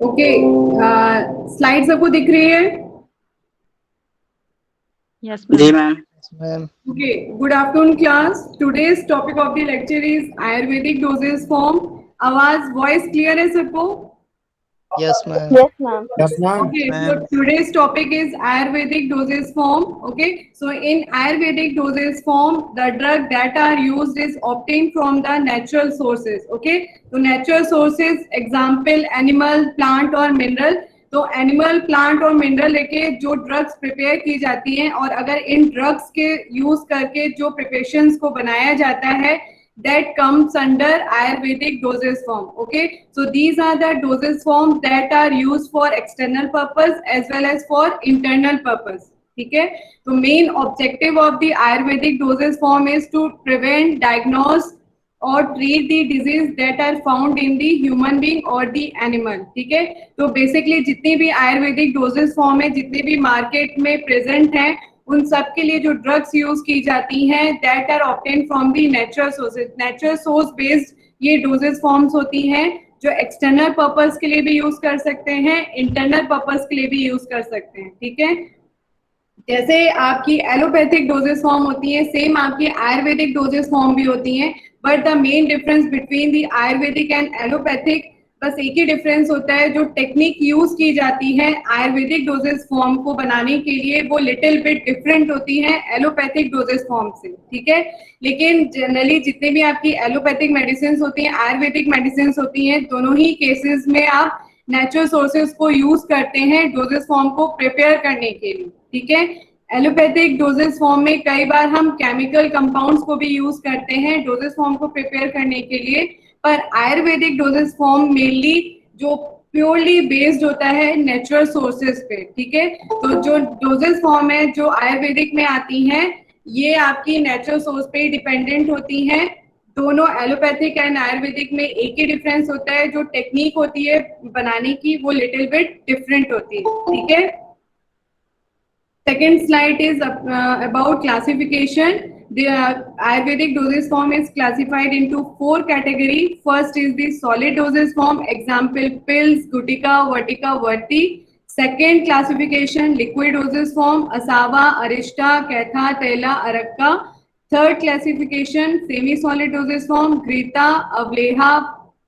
Okay, slide सबको दिख रही है? Yes, ji ma'am. Ma'am. Yes, ma'am. Okay, good afternoon class. Today's topic of the lecture is Ayurvedic dosage form. आवाज voice clear है सबको? Yes, ma'am. Yes, ma'am. Yes, ma'am. Okay, so ma'am today's topic is Ayurvedic dosage form. Okay, so in Ayurvedic dosage form, the drug that are used is obtained from the natural sources. Okay, so natural sources, example animal, plant और mineral. तो animal, plant और mineral लेके जो drugs prepare की जाती हैं और अगर इन ड्रग्स के यूज करके जो प्रिपरेशंस को बनाया जाता है, that comes under Ayurvedic dosage form. Okay, so these are the dosage forms that are used for external purpose as well as for internal purpose. ठीक है, तो main objective of the ayurvedic dosages form is to prevent, diagnose और treat the disease that are found in the human being और the animal. ठीक है, तो basically जितनी भी आयुर्वेदिक डोजेज फॉर्म है, जितने भी मार्केट में प्रेजेंट हैं, उन सब के लिए जो ड्रग्स यूज की जाती हैं that are obtain from the natural sources. Natural source based ये डोजेज फॉर्म्स होती हैं जो एक्सटर्नल पर्पस के लिए भी यूज कर सकते हैं, इंटरनल पर्पस के लिए भी यूज कर सकते हैं. ठीक है, जैसे आपकी एलोपैथिक डोजेस फॉर्म होती है, सेम आपकी आयुर्वेदिक डोजेस फॉर्म भी होती हैं, but the main difference between the Ayurvedic and allopathic बस एक ही डिफरेंस होता है, जो टेक्निक यूज की जाती है आयुर्वेदिक डोजेस फॉर्म को बनाने के लिए वो लिटिल बिट डिफरेंट होती है एलोपैथिक डोजेस फॉर्म से. ठीक है, लेकिन जनरली जितने भी आपकी एलोपैथिक मेडिसिन होती हैं, आयुर्वेदिक मेडिसिन होती हैं, दोनों ही केसेस में आप नेचुरल सोर्सेज को यूज करते हैं डोजेस फॉर्म को प्रिपेयर करने के लिए. ठीक है, एलोपैथिक डोजेस फॉर्म में कई बार हम केमिकल कंपाउंड्स को भी यूज करते हैं डोजेस फॉर्म को प्रिपेयर करने के लिए, पर आयुर्वेदिक डोजेस फॉर्म मेनली जो प्योरली बेस्ड होता है नेचुरल सोर्सेज पे. ठीक है, तो जो डोजेस फॉर्म है जो आयुर्वेदिक में आती हैं, ये आपकी नेचुरल सोर्स पे ही डिपेंडेंट होती हैं. दोनों एलोपैथिक एंड आयुर्वेदिक में एक ही डिफरेंस होता है, जो टेक्निक होती है बनाने की वो लिटिल बिट डिफरेंट होती है. ठीक है, second slide is about classification. The Ayurvedic dosage form is classified into 4 categories. First is the solid dosage form, example pills, gutika, vatika, varti. Second classification, liquid dosage form, asava, arishta, ketha, tela, arakka. Third classification, semi-solid dosage form, grita, avleha,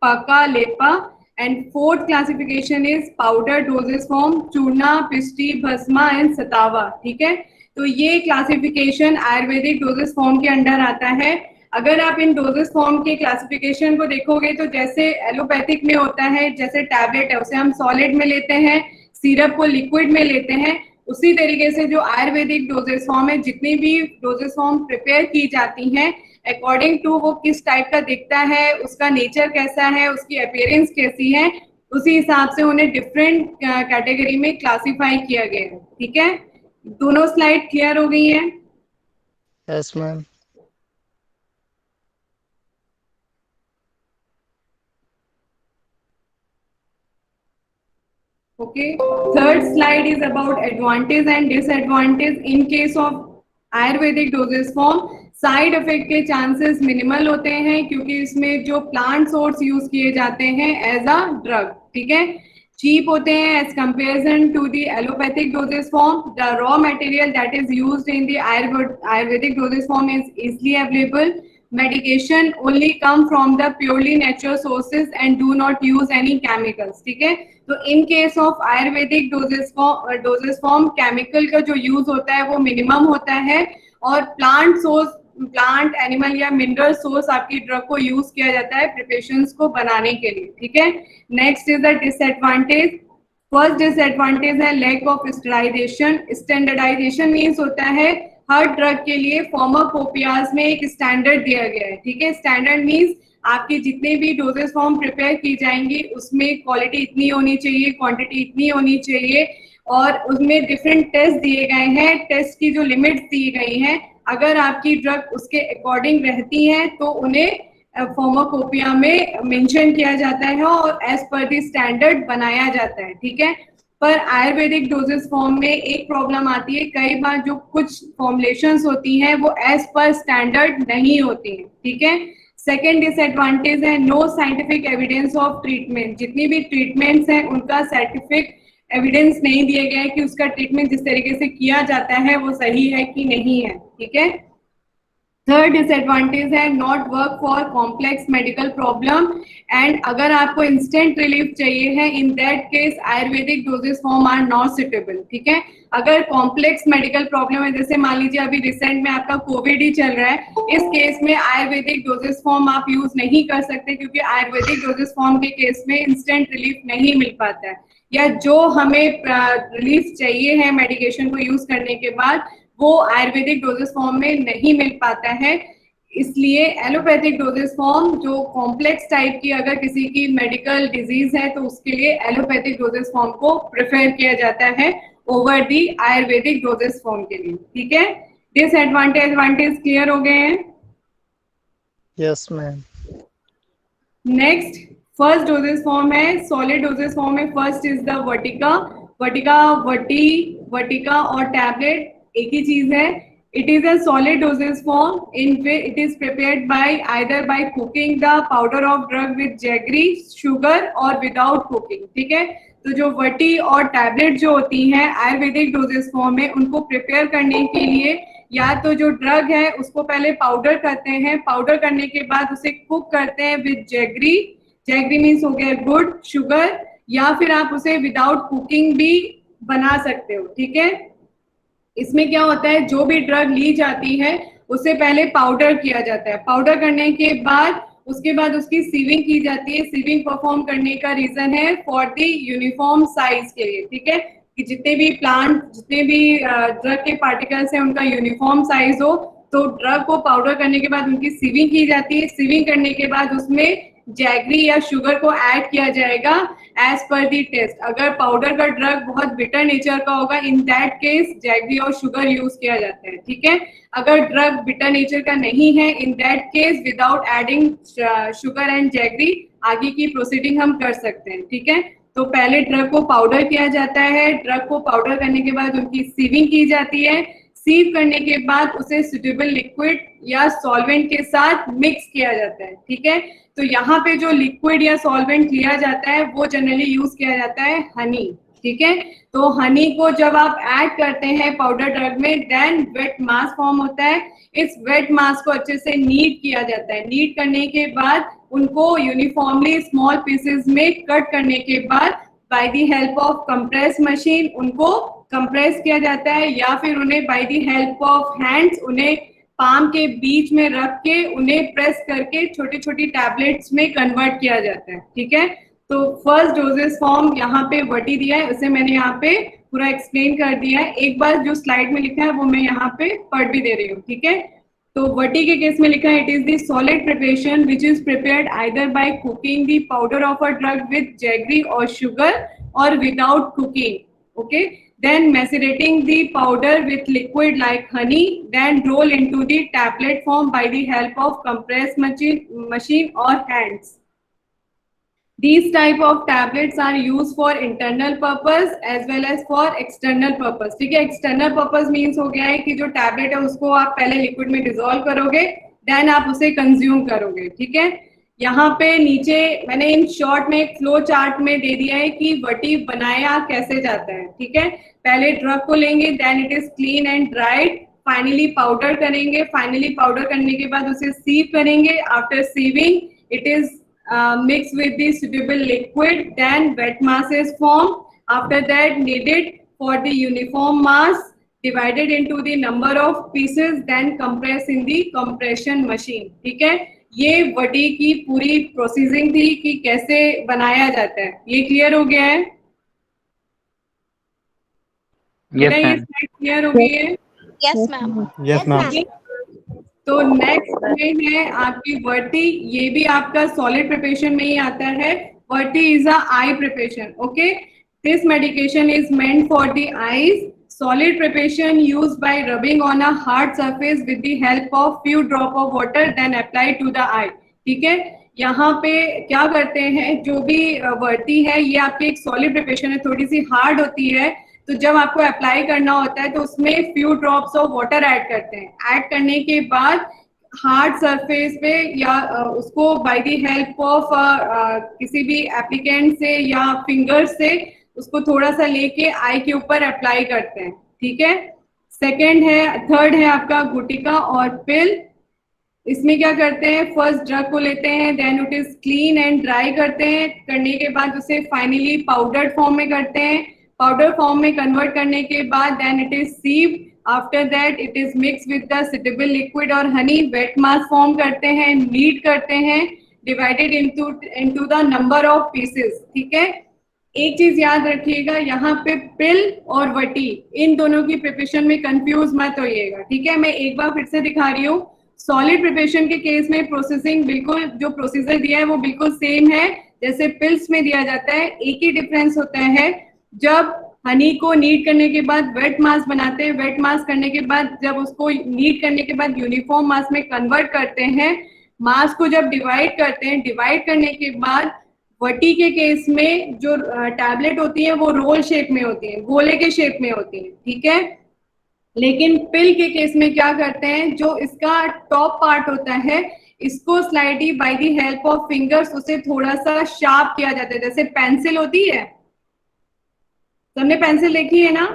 paka, lepa. And fourth classification is powder dosage form, churna, pishti, bhasma and सतावा. ठीक है, तो ये classification ayurvedic doses form के under आता है. अगर आप इन डोजेस फॉर्म के क्लासिफिकेशन को देखोगे तो जैसे एलोपैथिक में होता है, जैसे टैबलेट है उसे हम सॉलिड में लेते हैं, सिरप को लिक्विड में लेते हैं, उसी तरीके से जो आयुर्वेदिक डोजेस फॉर्म है, जितनी भी डोजेस फॉर्म प्रिपेयर की जाती हैं अकॉर्डिंग टू वो किस टाइप का दिखता है, उसका नेचर कैसा है, उसकी अपीयरेंस कैसी है, उसी हिसाब से उन्हें डिफरेंट कैटेगरी में क्लासिफाई किया गया है. ठीक है, दोनों स्लाइड क्लियर हो गई है? Yes, ma'am. Okay, third slide is about advantage and disadvantage in case of Ayurvedic doses form. Side effect के चांसेस मिनिमल होते हैं क्योंकि इसमें जो प्लांट सोर्स यूज किए जाते हैं एज अ ड्रग. ठीक है, चीप होते हैं as comparison to the allopathic doses form. The raw material that is used in the ayurvedic doses form is easily available. Medication only come from the purely natural sources and do not use any chemicals. ठीक है, तो in case of Ayurvedic doses form chemical का जो use होता है वो minimum होता है और प्लांट सोर्स, प्लांट, एनिमल या मिनरल सोर्स आपकी ड्रग को यूज किया जाता है प्रिपरेशंस को बनाने के लिए. ठीक है, next is the disadvantage. First disadvantage है lack of standardization. Standardization means होता है हर ड्रग के लिए फार्माकोपियाज में एक स्टैंडर्ड दिया गया है. ठीक है, स्टैंडर्ड मीन्स आपकी जितने भी डोजेस फॉर्म प्रिपेयर की जाएंगी उसमें क्वालिटी इतनी होनी चाहिए, क्वांटिटी इतनी होनी चाहिए और उसमें डिफरेंट टेस्ट दिए गए हैं. टेस्ट की जो लिमिट्स दी गई हैं, अगर आपकी ड्रग उसके अकॉर्डिंग रहती है तो उन्हें फार्माकोपिया में मेंशन किया जाता है और एज पर द स्टैंडर्ड बनाया जाता है. ठीक है, पर आयुर्वेदिक डोजेस फॉर्म में एक प्रॉब्लम आती है, कई बार जो कुछ फॉर्मुलेशंस होती हैं वो एज पर स्टैंडर्ड नहीं होती हैं. ठीक है, सेकेंड डिसएडवांटेज है no scientific evidence of treatment, जितनी भी ट्रीटमेंट्स हैं उनका साइंटिफिक एविडेंस नहीं दिया गया है कि उसका ट्रीटमेंट जिस तरीके से किया जाता है वो सही है कि नहीं है, ठीक है। थर्ड डिसएडवांटेज है not work for complex medical problem, and अगर आपको इंस्टेंट रिलीफ चाहिए है in that case ayurvedic doses form are not suitable, ठीक है। अगर कॉम्प्लेक्स मेडिकल प्रॉब्लम है, जैसे मान लीजिए अभी रिसेंट में आपका कोविड ही चल रहा है, इस केस में आयुर्वेदिक डोजेस फॉर्म आप यूज नहीं कर सकते, क्योंकि आयुर्वेदिक डोजेस फॉर्म के केस में इंस्टेंट रिलीफ नहीं मिल पाता है, या जो हमें रिलीफ चाहिए है मेडिकेशन को यूज करने के बाद वो आयुर्वेदिक डोजेस फॉर्म में नहीं मिल पाता है। इसलिए एलोपैथिक डोजेस फॉर्म जो कॉम्प्लेक्स टाइप की अगर किसी की मेडिकल डिजीज है तो उसके लिए एलोपैथिक डोजेस फॉर्म को प्रेफर किया जाता है over the Ayurvedic doses form के लिए, ठीक है। डिसएडवांटेज क्लियर हो गए हैं? Yes, ma'am. Next first dosages form है, सॉलिड डोजेस फॉर्म है। First is the vatika. Vatika और टैबलेट एक ही चीज है। It is a solid dosages form in which it is prepared by either by cooking the powder of drug with jaggery, sugar और without cooking, ठीक है। तो जो वटी और टैबलेट जो होती हैं आयुर्वेदिक डोजेस फॉर्म में, उनको प्रिपेयर करने के लिए या तो जो ड्रग है उसको पहले पाउडर करते हैं, पाउडर करने के बाद उसे कुक करते हैं विद जैगरी, जैगरी मीन्स हो गया गुड़, शुगर, या फिर आप उसे विदाउट कुकिंग भी बना सकते हो, ठीक है। इसमें क्या होता है, जो भी ड्रग ली जाती है उसे पहले पाउडर किया जाता है, पाउडर करने के बाद उसके बाद उसकी सीविंग की जाती है। सीविंग परफॉर्म करने का रीजन है फॉर द यूनिफॉर्म साइज के लिए, ठीक है, कि जितने भी प्लांट, जितने भी ड्रग के पार्टिकल्स हैं उनका यूनिफॉर्म साइज हो, तो ड्रग को पाउडर करने के बाद उनकी सीविंग की जाती है। सीविंग करने के बाद उसमें जैगरी या शुगर को ऐड किया जाएगा एज पर दी टेस्ट। अगर पाउडर का ड्रग बहुत बिटर नेचर का होगा, इन दैट केस जैगरी और शुगर यूज किया जाता है, ठीक है। अगर ड्रग बिटर नेचर का नहीं है, in that case without adding sugar and jaggery आगे की प्रोसीडिंग हम कर सकते हैं, ठीक है। तो पहले ड्रग को पाउडर किया जाता है, ड्रग को पाउडर करने के बाद उनकी सीविंग की जाती है, सीव करने के बाद उसे सुटेबल लिक्विड या सॉल्वेंट के साथ मिक्स किया जाता है, ठीक है। तो यहाँ पे जो लिक्विड या सॉल्वेंट लिया जाता है वो जनरली यूज किया जाता है हनी, ठीक है। तो हनी को जब आप ऐड करते हैं पाउडर ड्रग में, देन वेट मास फॉर्म होता है। इस वेट मास को अच्छे से नीड किया जाता है। नीड करने के बाद उनको यूनिफॉर्मली स्मॉल पीसेस में कट करने के बाद by the help of compress machine उनको कंप्रेस किया जाता है, या फिर उन्हें bye the help of hands उन्हें पाम के बीच में रख के उन्हें प्रेस करके छोटी छोटी टैबलेट्स में कन्वर्ट किया जाता है, ठीक है। तो फर्स्ट डोजेस फॉर्म यहाँ पे वटी दिया है, उसे मैंने यहाँ पे पूरा एक्सप्लेन कर दिया है। एक बार जो स्लाइड में लिखा है वो मैं यहाँ पे पढ़ भी दे रही हूँ, ठीक है। तो वटी के केस में लिखा है, it is the solid preparation which is prepared either by cooking the powder of a drug with jaggery और शुगर और without cooking, okay, then macerating the powder with liquid like honey, then roll into the tablet form by the help of compress machine or hands. These type of tablets are used for internal purpose as well as for external purpose, ठीक है। external purpose means हो गया है कि जो tablet है उसको आप पहले liquid में dissolve करोगे, then आप उसे consume करोगे, ठीक है। यहाँ पे नीचे मैंने इन शॉर्ट में एक फ्लो चार्ट में दे दिया है कि वटी बनाया कैसे जाता है, ठीक है। पहले ड्रग को लेंगे, then it is clean and dried, finally powder करेंगे, फाइनली पाउडर करने के बाद उसे सीव करेंगे। After sieving it is mix with the suitable liquid, then wet mass is form. After that kneaded for the uniform mass, divided into the number of pieces, then compress in the compression machine, ठीक है। ये वटी की पूरी processing थी कि कैसे बनाया जाता है। ये क्लियर हो गया है? Yes, ये ma'am. क्लियर हो गई है? Yes, ma'am. Yes, ma'am. तो नेक्स्ट में है आपकी वर्टी। ये भी आपका सॉलिड प्रिपरेशन में ही आता है। Varti is a eye preparation, okay. This medication is meant for the eyes. Solid preparation used by rubbing on a hard surface with the help of few drop of water, then applied to the eye, ठीक है। यहाँ पे क्या करते हैं, जो भी वर्ती है ये आपकी एक सॉलिड प्रिपरेशन है, थोड़ी सी हार्ड होती है, तो जब आपको अप्लाई करना होता है तो उसमें few drops of water add करते हैं। ऐड करने के बाद हार्ड सरफेस पे या उसको बाय द हेल्प ऑफ किसी भी एप्लीकेंट से या फिंगर से उसको थोड़ा सा लेके आई के ऊपर अप्लाई करते हैं, ठीक है। थर्ड है आपका गुटिका और पिल। इसमें क्या करते हैं, फर्स्ट ड्रग को लेते हैं, then it is clean and dry करते हैं, करने के बाद उसे फाइनली पाउडर फॉर्म में करते हैं, पाउडर फॉर्म में कन्वर्ट करने के बाद then it is sieve, after that it is mix with the suitable liquid और हनी, वेट मास फॉर्म करते हैं, नीड करते हैं, divided into the number of pieces, ठीक है। एक चीज याद रखिएगा, यहाँ पे पिल और वटी इन दोनों की प्रिपरेशन में कंफ्यूज मत होइएगा, ठीक है। मैं एक बार फिर से दिखा रही हूँ, सॉलिड प्रिपरेशन के केस में प्रोसेसिंग बिल्कुल जो प्रोसीजर दिया है वो बिल्कुल सेम है जैसे पिल्स में दिया जाता है। एक ही डिफरेंस होता है, जब हनी को नीड करने के बाद वेट मास बनाते हैं, वेट मास करने के बाद जब उसको नीड करने के बाद यूनिफॉर्म मास में कन्वर्ट करते हैं, मास को जब डिवाइड करते हैं, डिवाइड करने के बाद वटी के केस में जो टैबलेट होती है वो रोल शेप में होती है, गोले के शेप में होती है, ठीक है। लेकिन पिल के केस में क्या करते हैं, जो इसका टॉप पार्ट होता है इसको slightly bye the help of fingers उसे थोड़ा सा शार्प किया जाता है, जैसे पेंसिल होती है, सबने पेंसिल देखी है ना?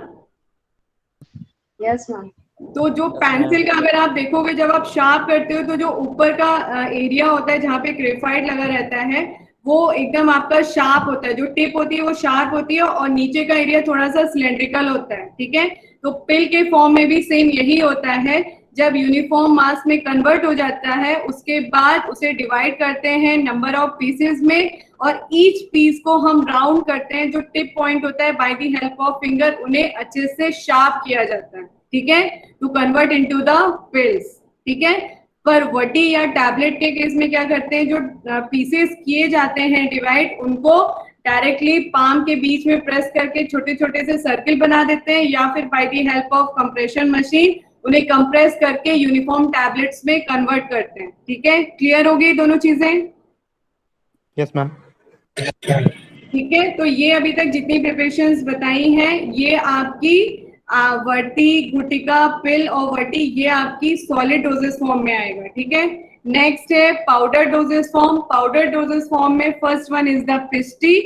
Yes ma'am. तो जो पेंसिल का अगर आप देखोगे जब आप शार्प करते हो तो जो ऊपर का एरिया होता है जहाँ पे ग्रेफाइट लगा रहता है वो एकदम आपका शार्प होता है, जो टिप होती है वो शार्प होती है और नीचे का एरिया थोड़ा सा सिलेंड्रिकल होता है, ठीक है। तो पिल के फॉर्म में भी सेम यही होता है, जब यूनिफॉर्म मास में कन्वर्ट हो जाता है उसके बाद उसे डिवाइड करते हैं नंबर ऑफ पीसेस में और ईच पीस को हम राउंड करते हैं, जो टिप पॉइंट होता है by the help of finger उन्हें अच्छे से शार्प किया जाता है, ठीक है, to convert into the pills, ठीक है। पर वटी या टैबलेट के केस में क्या करते हैं, जो पीसेस किए जाते हैं डिवाइड, उनको डायरेक्टली पाम के बीच में प्रेस करके छोटे छोटे से सर्किल बना देते हैं या फिर bye the help of compression machine उन्हें कंप्रेस करके यूनिफॉर्म टैबलेट्स में कन्वर्ट करते हैं, ठीक है। क्लियर हो गई दोनों चीजें? Yes ma'am. ठीक है, तो ये अभी तक जितनी प्रिपरेशंस बताई हैं ये आपकी वर्टी, गुटिका, पिल और वर्टी ये आपकी सॉलिड डोजेस फॉर्म में आएगा, ठीक है। नेक्स्ट है powder dosages form. Powder dosages form में first one is the pishti.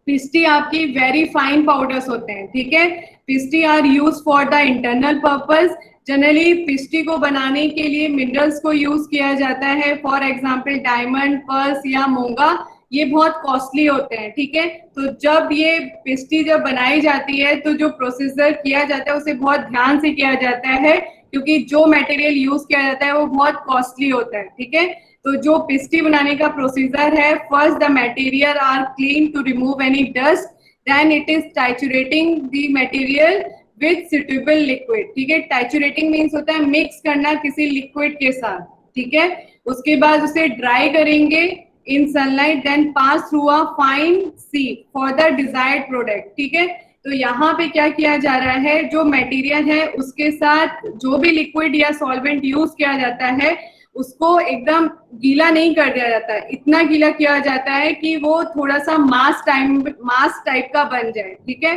Pishti आपकी वेरी फाइन पाउडर्स होते हैं, ठीक है। Pishti are use for the internal purpose. Generally pishti को बनाने के लिए मिनरल्स को यूज किया जाता है, फॉर एग्जाम्पल डायमंड, पर्स या मोंगा, ये बहुत कॉस्टली होते हैं, ठीक है। तो जब ये पिस्टी जब बनाई जाती है तो जो प्रोसीजर किया जाता है उसे बहुत ध्यान से किया जाता है क्योंकि जो मटेरियल यूज किया जाता है वो बहुत कॉस्टली होता है, ठीक है। तो जो पिस्टी बनाने का प्रोसीजर है, first the material are clean to remove any dust, then it is triturating the material with suitable liquid, ठीक है। टाइचुरेटिंग मीन्स होता है मिक्स करना किसी लिक्विड के साथ, ठीक है। उसके बाद उसे ड्राई करेंगे in sunlight, then pass through a fine sieve for the desired product, ठीक है। तो यहाँ पे क्या किया जा रहा है, जो मटेरियल है उसके साथ जो भी लिक्विड या सॉल्वेंट यूज किया जाता है उसको एकदम गीला नहीं कर दिया जाता है, इतना गीला किया जाता है कि वो थोड़ा सा मास टाइप का बन जाए, ठीक है।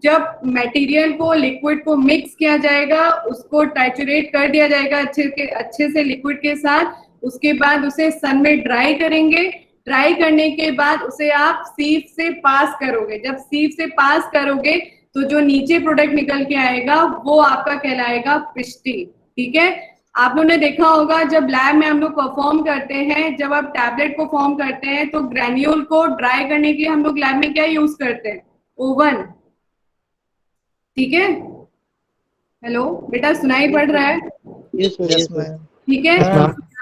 जब मटेरियल को लिक्विड को मिक्स किया जाएगा उसको टाइचुरेट कर दिया जाएगा अच्छे से लिक्विड के साथ, उसके बाद उसे सन में ड्राई करेंगे। ड्राई करने के बाद उसे आप सीव से पास करोगे, जब सीव से पास करोगे तो जो नीचे प्रोडक्ट निकल के आएगा वो आपका कहलाएगा पिस्टी, ठीक है। आप लोगों ने देखा होगा जब लैब में हम लोग परफॉर्म करते हैं, जब आप टैबलेट को फॉर्म करते हैं तो ग्रेन्यूल को ड्राई करने के लिए हम लोग लैब में क्या यूज करते हैं, ओवन, ठीक है। हेलो बेटा, सुनाई पड़ रहा है? Yes ma'am. ठीक है,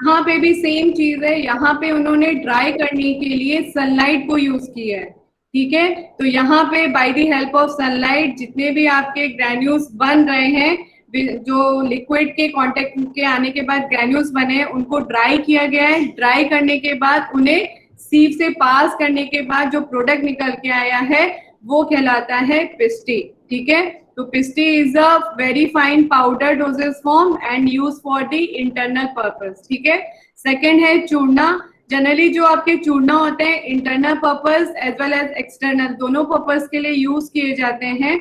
यहाँ पे भी सेम चीज है, यहाँ पे उन्होंने ड्राई करने के लिए सनलाइट को यूज किया है, ठीक है। तो यहाँ पे bye the help of sunlight जितने भी आपके ग्रैन्यूल्स बन रहे हैं, जो लिक्विड के कांटेक्ट के आने के बाद ग्रैन्यूल्स बने हैं उनको ड्राई किया गया है। ड्राई करने के बाद उन्हें सीव से पास करने के बाद जो प्रोडक्ट निकल के आया है वो कहलाता है पिस्टी, ठीक है। तो pishti is a very fine powder dosages form and use for the internal purpose, ठीक है। सेकेंड है चूर्णा। जनरली जो आपके चूर्णा होते हैं internal purpose as well as external दोनों पर्पस के लिए यूज किए जाते हैं।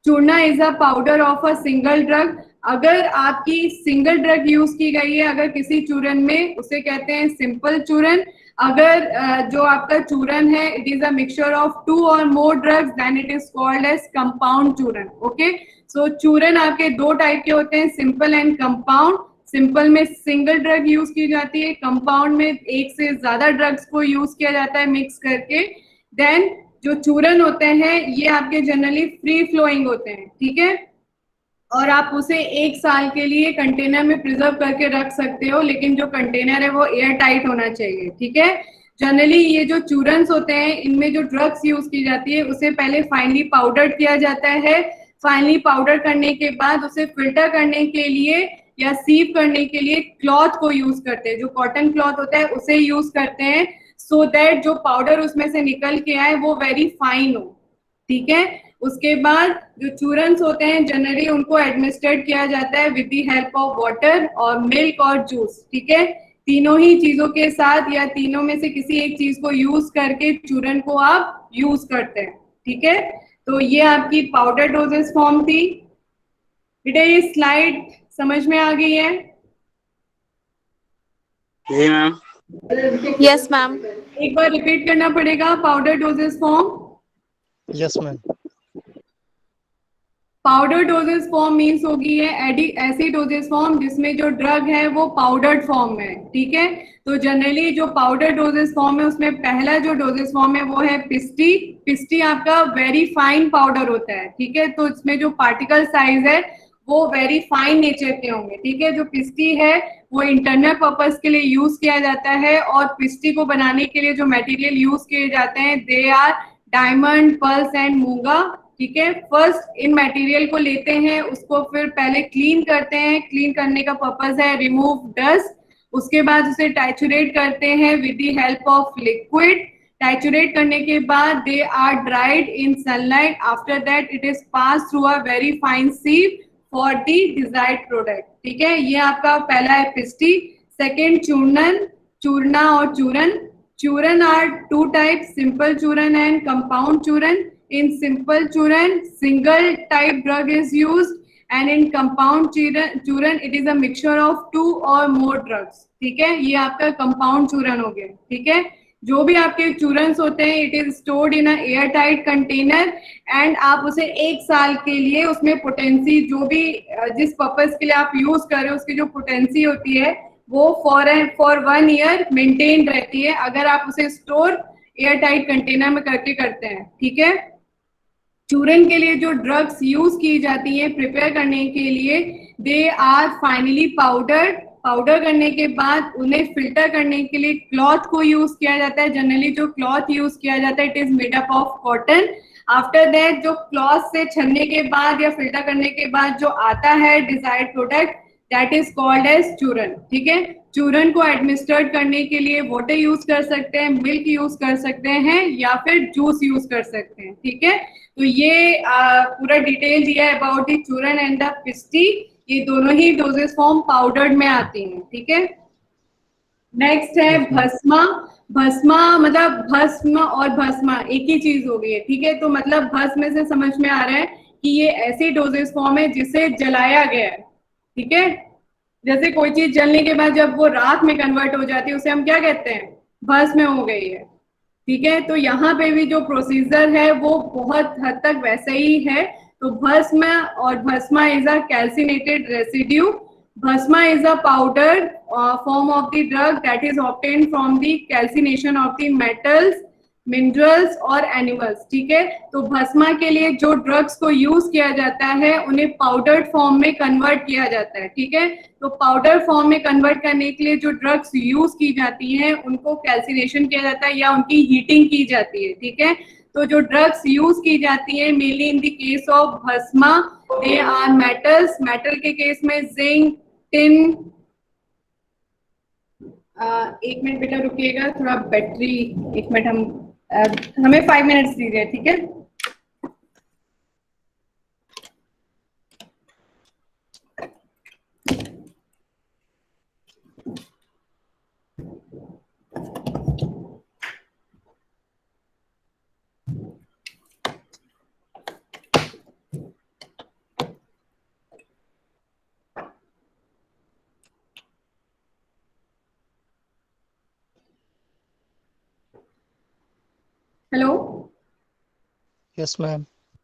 Churna is a powder of a single drug. अगर आपकी सिंगल ड्रग यूज की गई है अगर किसी चूरन में, उसे कहते हैं सिंपल चूरन। अगर जो आपका चूरन है it is a mixture of 2 और more drugs then it is called as compound churan. Okay, so चूरन आपके दो टाइप के होते हैं, सिंपल एंड कंपाउंड। सिंपल में सिंगल ड्रग यूज की जाती है, कंपाउंड में एक से ज्यादा ड्रग्स को यूज किया जाता है मिक्स करके। देन जो चूरन होते हैं ये आपके जनरली फ्री फ्लोइंग होते हैं, ठीक है, और आप उसे 1 साल के लिए कंटेनर में प्रिजर्व करके रख सकते हो, लेकिन जो कंटेनर है वो एयर टाइट होना चाहिए, ठीक है। जनरली ये जो चूरन्स होते हैं इनमें जो ड्रग्स यूज की जाती है उसे पहले फाइनली पाउडर किया जाता है। फाइनली पाउडर करने के बाद उसे फिल्टर करने के लिए या सीव करने के लिए क्लॉथ को यूज करते हैं, जो कॉटन क्लॉथ होता है उसे यूज करते हैं, सो दैट जो पाउडर उसमें से निकल के आए वो वेरी फाइन हो, ठीक है। उसके बाद जो चूरन्स होते हैं जनरली उनको एडमिनिस्ट्रेट किया जाता है with the help of water और मिल्क और जूस, ठीक है। तीनों ही चीजों के साथ या तीनों में से किसी एक चीज को यूज करके चूरन को आप यूज करते हैं, ठीक है। तो ये आपकी पाउडर डोजेस फॉर्म थी। बेटा ये स्लाइड समझ में आ गई है? जी मैम। Yes ma'am. एक बार रिपीट करना पड़ेगा, powder dosages form. Yes, ma'am. Powder dosages form means होगी है ऐसी डोजेस फॉर्म जिसमें जो ड्रग है वो पाउडर्ड फॉर्म में, ठीक है। तो जनरली जो पाउडर डोजेस फॉर्म है उसमें पहला जो डोजेस फॉर्म है वो है पिस्टी। पिस्टी आपका वेरी फाइन पाउडर होता है, ठीक है, तो इसमें जो पार्टिकल साइज है वो वेरी फाइन नेचर के होंगे, ठीक है। जो पिस्टी है वो इंटरनल पर्पस के लिए यूज किया जाता है, और पिस्टी को बनाने के लिए जो मटेरियल यूज किए जाते हैं they are diamond, pearls and मूंगा, ठीक है। फर्स्ट इन मटेरियल को लेते हैं, उसको फिर पहले क्लीन करते हैं, क्लीन करने का पर्पस है रिमूव डस्ट। उसके बाद उसे टाइचुरेट करते हैं with the help of liquid. Triturate करने के बाद they are dried in sunlight, after that it is pass through a very fine sieve for the desired product, ठीक है। ये आपका पहला है पिस्टी। सेकेंड चूर्णन, चूर्णा और चूरन। चूरन आर टू टाइप, सिंपल चूरन एंड कंपाउंड चूरन। In simple churn, single type drug is used, and in compound churn it is a mixture of 2 or more drugs, ठीक है। ये आपका कंपाउंड चूरन हो गया, ठीक है। जो भी आपके चूरन्स होते हैं it is stored in a air tight container, and आप उसे 1 साल के लिए उसमें पोटेंसी जो भी जिस पर्पज के लिए आप यूज कर रहे हो उसकी जो पोटेंसी होती है वो फॉर 1 ईयर मेंटेन रहती है, अगर आप उसे स्टोर एयर टाइट कंटेनर में करके करते हैं, ठीक है। चूरन के लिए जो ड्रग्स यूज की जाती है प्रिपेयर करने के लिए they are finally powder. Powder करने के बाद उन्हें फिल्टर करने के लिए क्लॉथ को यूज किया जाता है। जनरली जो क्लॉथ यूज किया जाता है it is made up of cotton. After that जो क्लॉथ से छनने के बाद या फिल्टर करने के बाद जो आता है desired product that is called as churan, ठीक है। चूरन को एडमिनिस्ट्रेट करने के लिए वाटर यूज कर सकते हैं, मिल्क यूज कर सकते हैं, या फिर जूस यूज कर सकते हैं, ठीक है। तो ये पूरा डिटेल दिया है अबाउट द चूरन एंड द पिस्टी। ये दोनों ही डोजेस फॉर्म पाउडर्ड में आती हैं, ठीक है। नेक्स्ट है भस्मा। भस्मा मतलब भस्म और भस्मा एक ही चीज हो गई है, ठीक है। तो मतलब भस्म से समझ में आ रहा है कि ये ऐसी डोजेस फॉर्म है जिसे जलाया गया है, ठीक है। जैसे कोई चीज जलने के बाद जब वो राख में कन्वर्ट हो जाती है उसे हम क्या कहते हैं, भस्म हो गई है, ठीक है। तो यहाँ पे भी जो प्रोसीजर है वो बहुत हद तक वैसे ही है। तो भस्म और bhasma is a calcinated residue. Bhasma is a powder form of the drug that is obtained from the calcination of the metals, minerals और एनिमल्स, ठीक है। तो भस्मा के लिए जो ड्रग्स को यूज किया जाता है उन्हें पाउडर्ड फॉर्म में कन्वर्ट किया जाता है, ठीक है। तो पाउडर फॉर्म में कन्वर्ट करने के लिए जो ड्रग्स यूज की जाती हैं उनको कैल्सिनेशन किया जाता है या उनकी हीटिंग की जाती है, ठीक है। तो जो ड्रग्स यूज की जाती है mainly in the case of bhasma they are metals. Metal के केस में जिंक, टिन। एक मिनट बेटा रुकिएगा, थोड़ा बैटरी, एक मिनट हमें 5 मिनट्स दीजिए, ठीक है। हेलो। Yes, ma'am.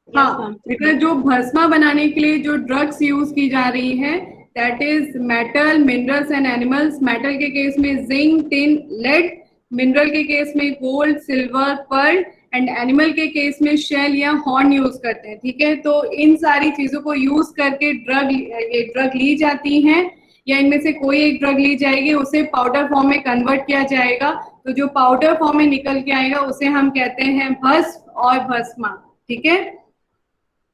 हाँ बेटा, जो भस्मा बनाने के लिए जो ड्रग्स यूज की जा रही है that is metal, minerals and animals. Metal के केस में जिंक, टिन, लेड। मिनरल के केस में gold, silver, pearl. And animal के केस में शेल या हॉर्न यूज करते हैं। ठीक है, तो इन सारी चीजों को यूज करके ये ड्रग ली जाती हैं, या इनमें से कोई एक ड्रग ली जाएगी, उसे पाउडर फॉर्म में कन्वर्ट किया जाएगा। तो जो पाउडर फॉर्म में निकल के आएगा उसे हम कहते हैं भस्म और भस्मा। ठीक है,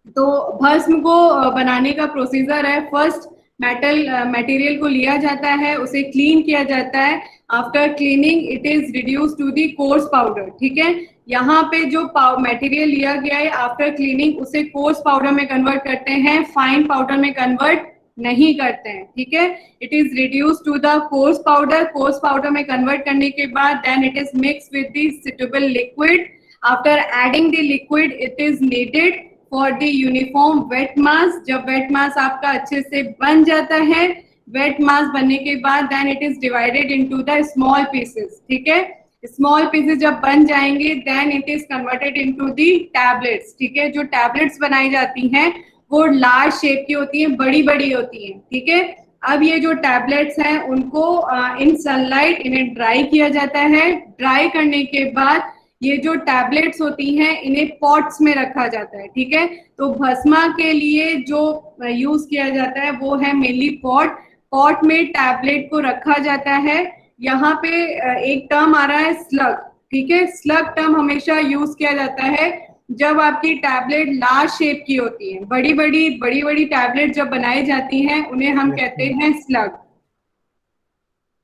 तो भस्म को बनाने का प्रोसीजर है, फर्स्ट मटेरियल को लिया जाता है, उसे क्लीन किया जाता है। After cleaning it is reduce to the coarse powder. ठीक है, यहाँ पे जो मटेरियल लिया गया है आफ्टर क्लीनिंग उसे कोर्स पाउडर में कन्वर्ट करते हैं, फाइन पाउडर में कन्वर्ट नहीं करते हैं। ठीक है, it is reduce to the coarse powder. Coarse powder में कन्वर्ट करने के बाद then it is mix with the suitable liquid. After adding the liquid it is kneaded for the uniform wet mass. जब वेट मास आपका अच्छे से बन जाता है, वेट मास बनने के बाद then it is divided into the small pieces. ठीक है, स्मॉल पीसेस जब बन जाएंगे then it is converted into the tablets. ठीक है, जो टैबलेट्स बनाई जाती हैं वो लार्ज शेप की होती हैं, बड़ी बड़ी होती हैं। ठीक है, अब ये जो टैबलेट्स हैं उनको इन सनलाइट इन्हें ड्राई किया जाता है। ड्राई करने के बाद ये जो टैबलेट्स होती हैं इन्हें पॉट्स में रखा जाता है। ठीक है, तो भस्मा के लिए जो यूज किया जाता है वो है मेनली पॉट। पॉट में टैबलेट को रखा जाता है। यहाँ पे एक टर्म आ रहा है स्लग। ठीक है, स्लग टर्म हमेशा यूज किया जाता है जब आपकी टैबलेट लार्ज शेप की होती है। बड़ी बड़ी टैबलेट जब बनाई जाती हैं उन्हें हम कहते हैं स्लग।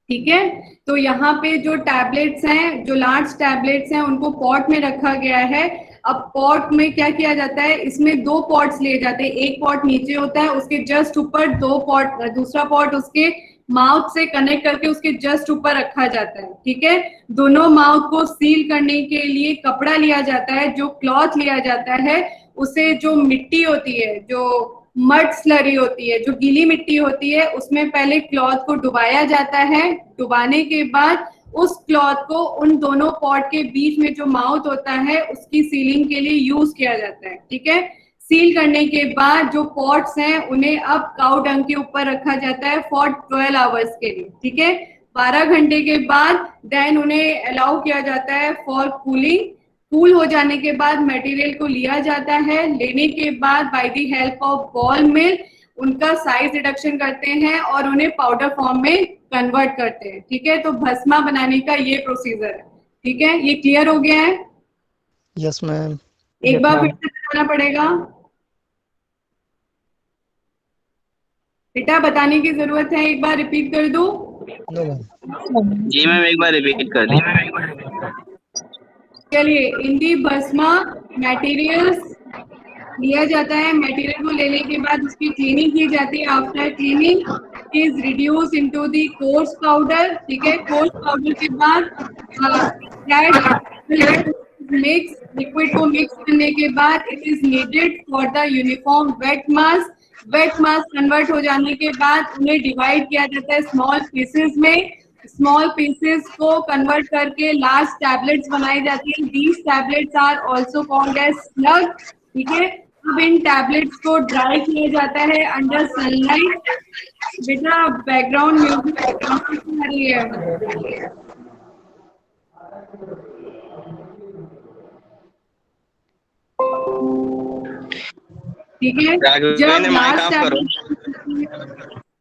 ठीक है, तो यहाँ पे जो टैबलेट्स हैं, जो लार्ज टैबलेट्स हैं, उनको पॉट में रखा गया है। अब पॉट में क्या किया जाता है, इसमें दो पॉट्स लिए जाते हैं। एक पॉट नीचे होता है, उसके जस्ट ऊपर दूसरा पॉट उसके माउथ से कनेक्ट करके उसके जस्ट ऊपर रखा जाता है। ठीक है, दोनों माउथ को सील करने के लिए कपड़ा लिया जाता है, जो क्लॉथ लिया जाता है। उसे जो मिट्टी होती है, जो मड स्लरी होती है, जो गीली मिट्टी होती है, उसमें पहले क्लॉथ को डुबाया जाता है। डुबाने के बाद उस क्लॉथ को उन दोनों पॉट के बीच में जो माउथ होता है उसकी सीलिंग के लिए यूज किया जाता है। ठीक है, सील करने के बाद जो पॉट्स हैं उन्हें अब काउ डंग के ऊपर रखा जाता है फॉर 12 आवर्स के लिए। ठीक है, 12 घंटे के बाद देन उन्हें अलाउ किया जाता है फॉर कूलिंग। कूल हो जाने के बाद मटेरियल को लिया जाता है। लेने के बाद by the help of ball mill उनका साइज रिडक्शन करते हैं और उन्हें पाउडर फॉर्म में कन्वर्ट करते हैं। ठीक है, तो भस्मा बनाने का ये प्रोसीजर है। ठीक है, ये क्लियर हो गया है? Yes, ma'am. एक बार फिर से बताना पड़ेगा बेटा, बताने की जरूरत है, एक बार रिपीट कर दो। No, ma'am. जी मैम, एक बार रिपीट कर दी। चलिए, इन दी भस्मा मटेरियल्स लिया जाता है। मटेरियल को लेने के बाद उसकी क्लीनिंग की जाती है। After cleaning is reduce into the coarse powder. ठीक है, कोर्स पाउडर के बाद मिक्स लिक्विड को मिक्स करने के बाद it is kneaded for the uniform wet mass. Wet mass convert हो जाने के बाद उन्हें डिवाइड किया जाता है स्मॉल पीसेस में। स्मॉल पीसेस को कन्वर्ट करके लार्ज टैबलेट्स बनाई जाती हैं। These tablets are also called as slug. ठीक है, अब इन टैबलेट्स को ड्राई किया जाता है अंडर सनलाइट। बेटा, बैकग्राउंड म्यूजिक आ रही है। ठीक है, जब लास्ट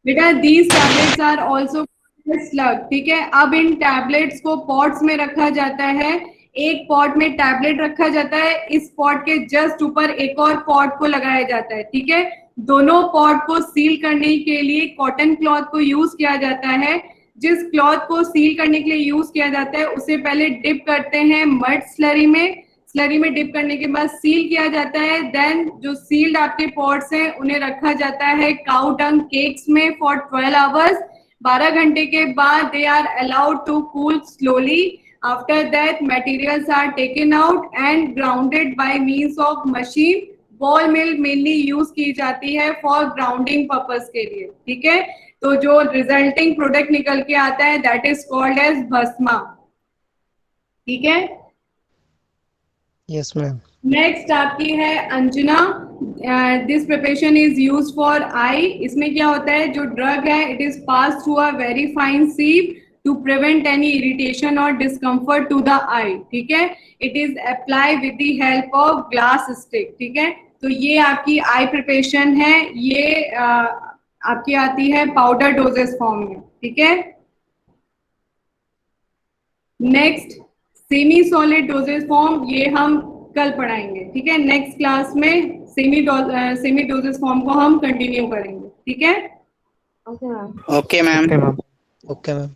बेटा these tablets are also slug. ठीक है, अब इन टैबलेट्स को पॉट्स में रखा जाता है। एक पॉट में टैबलेट रखा जाता है, इस पॉट के जस्ट ऊपर एक और पॉट को लगाया जाता है। ठीक है, दोनों पॉट को सील करने के लिए कॉटन क्लॉथ को यूज किया जाता है। जिस क्लॉथ को सील करने के लिए यूज किया जाता है उसे पहले डिप करते हैं मड स्लरी में। स्लरी में डिप करने के बाद सील किया जाता है। देन जो सील्ड आपके पॉट्स हैं उन्हें रखा जाता है काउ डंग केक्स में फॉर 12 आवर्स। 12 घंटे के बाद they are allowed to cool slowly. After that materials are taken out and grounded by means of machine. Ball mill mainly use की जाती है फॉर ग्राउंडिंग पर्पस के लिए। ठीक है, तो जो रिजल्टिंग प्रोडक्ट निकल के आता है that is called as bhasma. ठीक है, Yes, ma'am. नेक्स्ट आपकी है anjana. This preparation is use for eye. इसमें क्या होता है, जो ड्रग है it is pass through a very fine sieve to prevent any irritation और डिस्कम्फर्ट टू द आई. ठीक है. It is apply with the help of glass stick. ठीक है. तो ये आपकी आई प्रिपरेशन है. ये आपकी आती है पाउडर डोजेस फॉर्म में. ठीक है. Next semi solid dosages form, ये हम कल पढ़ाएंगे. ठीक है. नेक्स्ट क्लास में सेमी डोजेस फॉर्म को हम कंटिन्यू करेंगे. ठीक है. Okay, ma'am. Okay, ma'am. Okay, ma'am. Okay, ma'am.